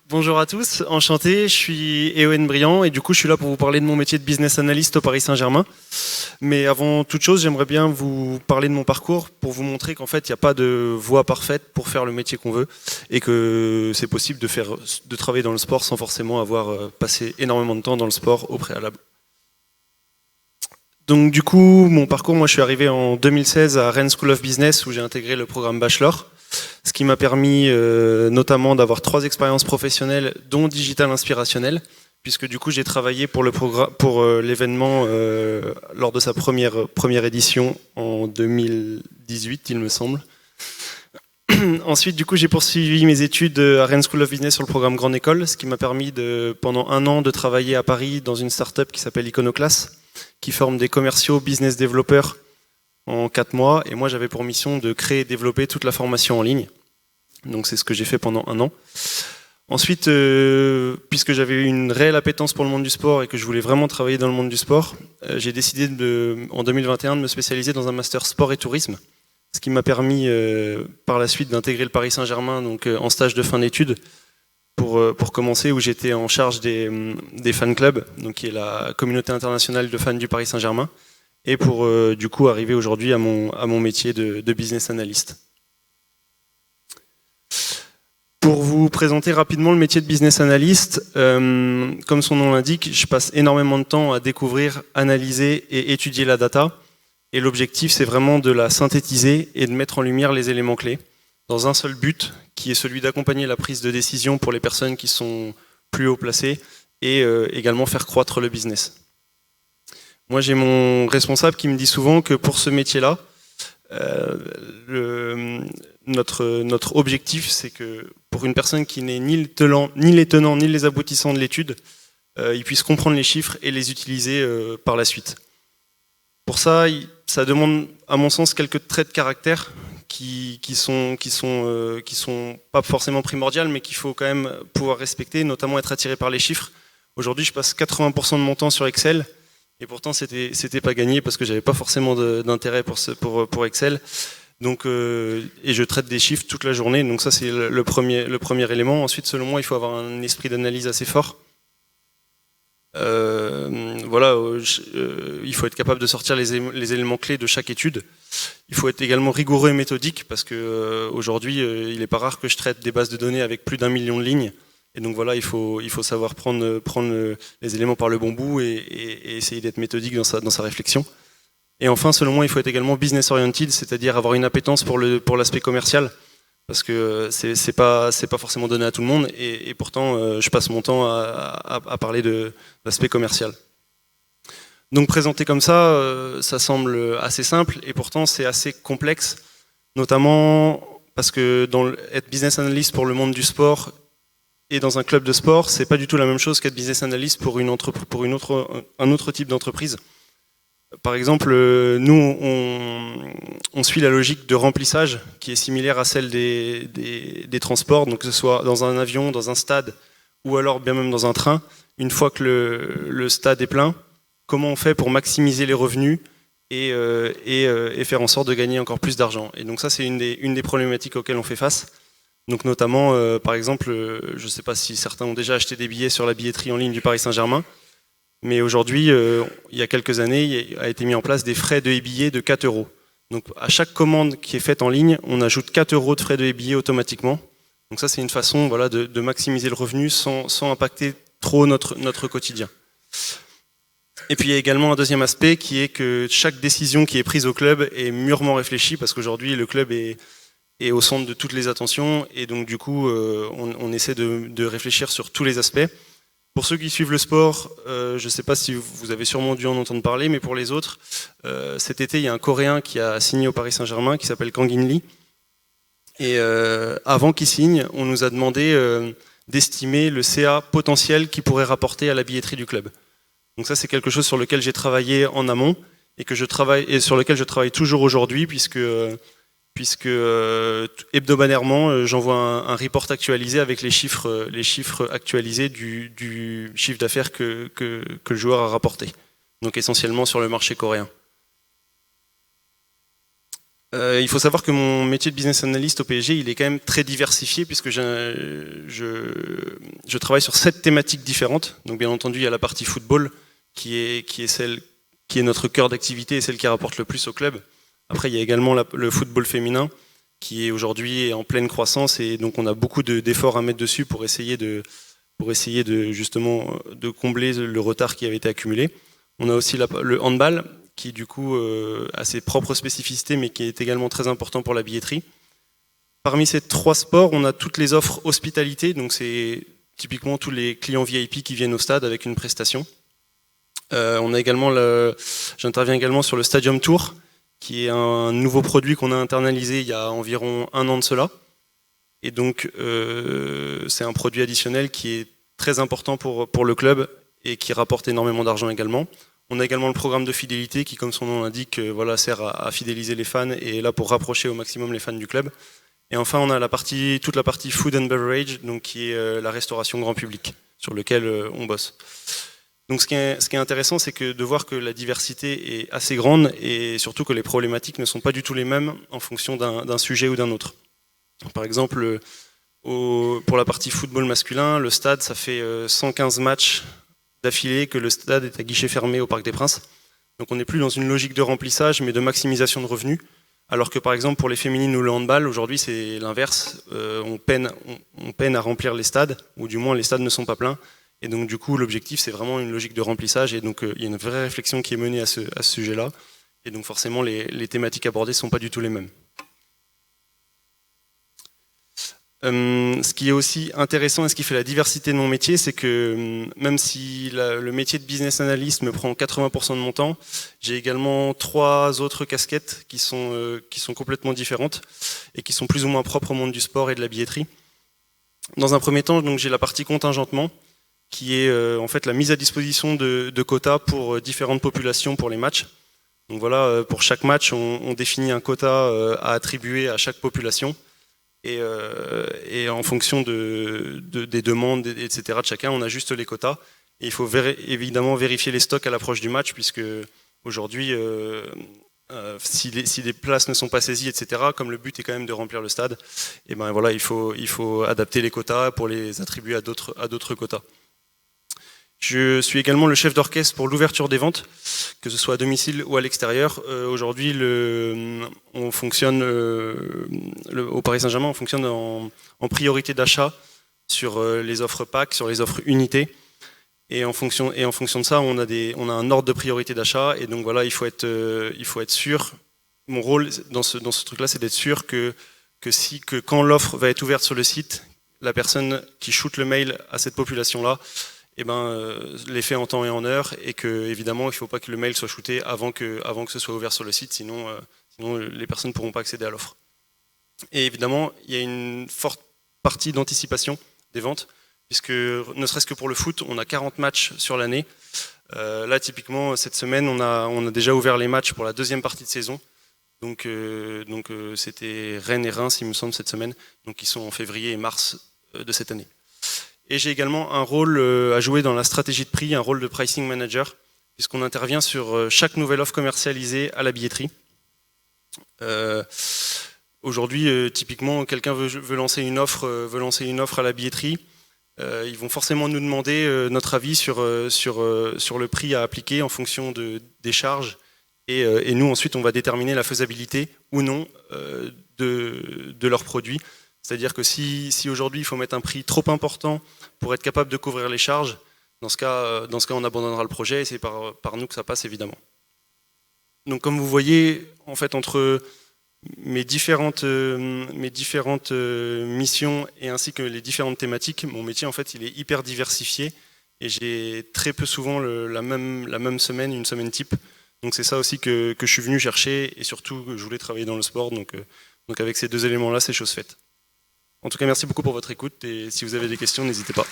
Bonjour à tous, enchanté, je suis Eoen Briand et du coup je suis là pour vous parler de mon métier de business analyst au Paris Saint-Germain. Mais avant toute chose, j'aimerais bien vous parler de mon parcours pour vous montrer qu'en fait il n'y a pas de voie parfaite pour faire le métier qu'on veut et que c'est possible de travailler dans le sport sans forcément avoir passé énormément de temps dans le sport au préalable. Donc du coup, mon parcours, moi je suis arrivé en 2016 à Rennes School of Business où j'ai intégré le programme Bachelor, ce qui m'a permis notamment d'avoir 3 expériences professionnelles dont Digital Inspirationnel, puisque du coup j'ai travaillé pour l'événement lors de sa première édition en 2018 il me semble. Ensuite, du coup, j'ai poursuivi mes études à Rennes School of Business sur le programme Grande École, ce qui m'a permis pendant un an de travailler à Paris dans une start-up qui s'appelle Iconoclast, qui forme des commerciaux, business développeurs en 4 mois. Et moi, j'avais pour mission de créer et développer toute la formation en ligne. Donc, c'est ce que j'ai fait pendant un an. Ensuite, puisque j'avais une réelle appétence pour le monde du sport et que je voulais vraiment travailler dans le monde du sport, j'ai décidé en 2021 de me spécialiser dans un master sport et tourisme. Ce qui m'a permis par la suite d'intégrer le Paris Saint-Germain donc en stage de fin d'études pour commencer, où j'étais en charge des fan clubs, donc qui est la communauté internationale de fans du Paris Saint-Germain, et pour du coup arriver aujourd'hui à mon métier de business analyst. Pour vous présenter rapidement le métier de business analyst, comme son nom l'indique, je passe énormément de temps à découvrir, analyser et étudier la data. Et l'objectif, c'est vraiment de la synthétiser et de mettre en lumière les éléments clés dans un seul but, qui est celui d'accompagner la prise de décision pour les personnes qui sont plus haut placées et également faire croître le business. Moi, j'ai mon responsable qui me dit souvent que pour ce métier-là, notre objectif, c'est que pour une personne qui n'est ni les tenants ni les aboutissants de l'étude, il puisse comprendre les chiffres et les utiliser par la suite. Pour ça, ça demande, à mon sens, quelques traits de caractère qui sont pas forcément primordiales, mais qu'il faut quand même pouvoir respecter, notamment être attiré par les chiffres. Aujourd'hui, je passe 80% de mon temps sur Excel, et pourtant c'était pas gagné parce que j'avais pas forcément d'intérêt pour Excel. Donc, et je traite des chiffres toute la journée, donc ça c'est le premier élément. Ensuite, selon moi, il faut avoir un esprit d'analyse assez fort. Il faut être capable de sortir les éléments clés de chaque étude. Il faut être également rigoureux et méthodique parce que aujourd'hui, il n'est pas rare que je traite des bases de données avec plus d'1 million de lignes. Et donc voilà, il faut savoir prendre les éléments par le bon bout et essayer d'être méthodique dans sa réflexion. Et enfin, selon moi, il faut être également business oriented, c'est-à-dire avoir une appétence pour l'aspect commercial. Parce que c'est pas forcément donné à tout le monde et pourtant je passe mon temps à parler de l'aspect commercial. Donc présenté comme ça semble assez simple et pourtant c'est assez complexe, notamment parce que être business analyst pour le monde du sport et dans un club de sport, c'est pas du tout la même chose qu'être business analyst pour un autre type d'entreprise. Par exemple, nous, on suit la logique de remplissage qui est similaire à celle des transports, donc que ce soit dans un avion, dans un stade ou alors bien même dans un train. Une fois que le stade est plein, comment on fait pour maximiser les revenus et faire en sorte de gagner encore plus d'argent. Et donc ça, c'est une des problématiques auxquelles on fait face. Donc notamment, par exemple, je ne sais pas si certains ont déjà acheté des billets sur la billetterie en ligne du Paris Saint-Germain. Mais aujourd'hui, il y a quelques années, il a été mis en place des frais de e-billets de 4 euros. Donc à chaque commande qui est faite en ligne, on ajoute 4 euros de frais de e-billets automatiquement. Donc ça, c'est une façon de maximiser le revenu sans impacter trop notre quotidien. Et puis il y a également un deuxième aspect qui est que chaque décision qui est prise au club est mûrement réfléchie parce qu'aujourd'hui, le club est au centre de toutes les attentions et donc du coup, on essaie de réfléchir sur tous les aspects. Pour ceux qui suivent le sport, je ne sais pas si vous avez sûrement dû en entendre parler, mais pour les autres, cet été, il y a un Coréen qui a signé au Paris Saint-Germain, qui s'appelle Kang In Lee. Et avant qu'il signe, on nous a demandé d'estimer le CA potentiel qu'il pourrait rapporter à la billetterie du club. Donc ça, c'est quelque chose sur lequel j'ai travaillé en amont et sur lequel je travaille toujours aujourd'hui, puisque hebdomadairement, j'envoie un report actualisé avec les chiffres actualisés du chiffre d'affaires que le joueur a rapporté. Donc essentiellement sur le marché coréen. Il faut savoir que mon métier de business analyst au PSG, il est quand même très diversifié puisque je travaille sur 7 thématiques différentes. Donc bien entendu, il y a la partie football qui est notre cœur d'activité et celle qui rapporte le plus au club. Après, il y a également le football féminin qui est aujourd'hui en pleine croissance et donc on a beaucoup d'efforts à mettre dessus pour essayer de justement de combler le retard qui avait été accumulé. On a aussi le handball qui du coup a ses propres spécificités mais qui est également très important pour la billetterie. Parmi ces 3 sports, on a toutes les offres hospitalité, donc c'est typiquement tous les clients VIP qui viennent au stade avec une prestation. J'interviens également sur le Stadium Tour, qui est un nouveau produit qu'on a internalisé il y a environ 1 an de cela. Et donc c'est un produit additionnel qui est très important pour le club et qui rapporte énormément d'argent également. On a également le programme de fidélité qui, comme son nom l'indique, sert à fidéliser les fans et est là pour rapprocher au maximum les fans du club. Et enfin, on a toute la partie food and beverage, donc qui est la restauration grand public, sur lequel on bosse. Donc ce qui est intéressant, c'est de voir que la diversité est assez grande et surtout que les problématiques ne sont pas du tout les mêmes en fonction d'un sujet ou d'un autre. Par exemple, pour la partie football masculin, le stade, ça fait 115 matchs d'affilée que le stade est à guichet fermé au Parc des Princes. Donc on n'est plus dans une logique de remplissage, mais de maximisation de revenus. Alors que par exemple pour les féminines ou le handball, aujourd'hui c'est l'inverse. On peine à remplir les stades, ou du moins les stades ne sont pas pleins. Et donc du coup l'objectif c'est vraiment une logique de remplissage. Et donc il y a une vraie réflexion qui est menée à ce sujet-là. Et donc forcément les thématiques abordées ne sont pas du tout les mêmes. Ce qui est aussi intéressant et ce qui fait la diversité de mon métier, c'est que même si le métier de business analyst me prend 80% de mon temps, j'ai également 3 autres casquettes qui sont complètement différentes et qui sont plus ou moins propres au monde du sport et de la billetterie. Dans un premier temps, donc, j'ai la partie contingentement, qui est en fait la mise à disposition de quotas pour différentes populations pour les matchs. Donc voilà, pour chaque match, on définit un quota à attribuer à chaque population. Et en fonction des demandes, etc. de chacun, on ajuste les quotas. Et il faut évidemment vérifier les stocks à l'approche du match, puisque aujourd'hui, si les places ne sont pas saisies, etc., comme le but est quand même de remplir le stade, et ben voilà, il faut adapter les quotas pour les attribuer à d'autres quotas. Je suis également le chef d'orchestre pour l'ouverture des ventes, que ce soit à domicile ou à l'extérieur. Aujourd'hui, on fonctionne au Paris Saint-Germain, on fonctionne en priorité d'achat sur les offres pack, sur les offres unités. Et en fonction de ça, on a un ordre de priorité d'achat. Et donc voilà, il faut être sûr. Mon rôle dans ce truc-là, c'est d'être sûr que quand l'offre va être ouverte sur le site, la personne qui shoot le mail à cette population-là, les fait en temps et en heure, et que évidemment il ne faut pas que le mail soit shooté avant que ce soit ouvert sur le site, sinon les personnes ne pourront pas accéder à l'offre. Et évidemment, il y a une forte partie d'anticipation des ventes, puisque ne serait-ce que pour le foot, on a 40 matchs sur l'année. Là, typiquement, cette semaine, on a déjà ouvert les matchs pour la 2e partie de saison. Donc c'était Rennes et Reims, il me semble, cette semaine. Donc ils sont en février et mars de cette année. Et j'ai également un rôle à jouer dans la stratégie de prix, un rôle de pricing manager, puisqu'on intervient sur chaque nouvelle offre commercialisée à la billetterie. Aujourd'hui, typiquement, quelqu'un veut lancer une offre à la billetterie. Ils vont forcément nous demander notre avis sur le prix à appliquer en fonction des charges. Et nous, ensuite, on va déterminer la faisabilité ou non de leurs produits. C'est-à-dire que si aujourd'hui il faut mettre un prix trop important pour être capable de couvrir les charges, dans ce cas on abandonnera le projet et c'est par nous que ça passe évidemment. Donc comme vous voyez, en fait entre mes différentes missions et ainsi que les différentes thématiques, mon métier en fait il est hyper diversifié et j'ai très peu souvent la même semaine, une semaine type. Donc c'est ça aussi que je suis venu chercher et surtout que je voulais travailler dans le sport. Donc avec ces 2 éléments-là, c'est chose faite. En tout cas, merci beaucoup pour votre écoute et si vous avez des questions, n'hésitez pas.